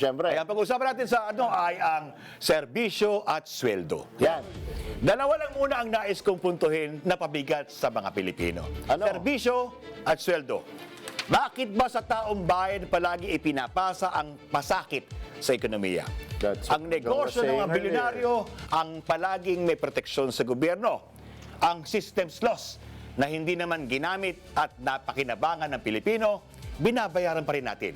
Siyempre. Kaya pag-usapan natin sa ano ay ang serbisyo at sweldo. Yan. Dalawa lang muna ang nais kong puntuhin na pabigat sa mga Pilipino. Ano? Serbisyo at sweldo. Bakit ba sa taong bayan palagi ipinapasa ang pasakit sa ekonomiya? That's Ang what negosyo I was ng mga saying bilyonaryo ang palaging may proteksyon sa gobyerno. Ang systems loss na hindi naman ginamit at napakinabangan ng Pilipino, binabayaran pa rin natin.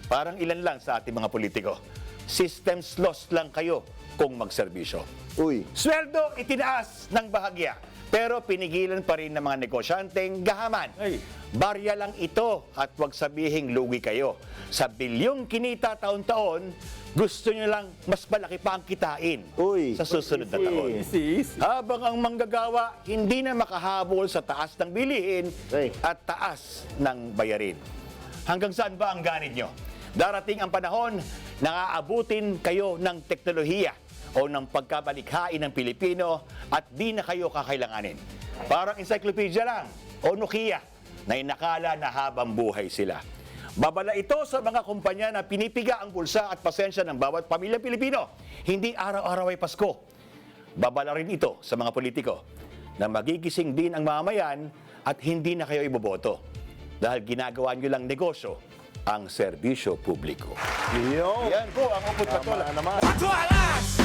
Parang ilan lang sa ating mga politiko. Systems loss lang kayo kung magserbisyo. Uy. Sweldo itinaas ng bahagya, pero pinigilan pa rin ng mga negosyanteng gahaman. Ay. Barya lang ito at huwag sabihing lugi kayo. Sa bilyong kinita taon-taon, gusto nyo lang mas malaki pa ang kitain Uy. sa susunod na taon. Habang ang manggagawa hindi na makahabol sa taas ng bilihin Ay. at taas ng bayarin. Hanggang saan ba ang ganid nyo? Darating ang panahon na aabutin kayo ng teknolohiya o ng pagkabalikhain ng Pilipino at di na kayo kakailanganin. Parang encyclopedia lang o Nokia na inakala na habang buhay sila. Babala ito sa mga kumpanya na pinipiga ang bulsa at pasensya ng bawat pamilya Pilipino. Hindi araw-araw ay Pasko. Babala rin ito sa mga politiko na magigising din ang mamamayan at hindi na kayo iboboto dahil ginagawa nyo lang negosyo ang serbisyo publiko. Yo. Yan po ang upot Tama patuloy. naman. Patualas!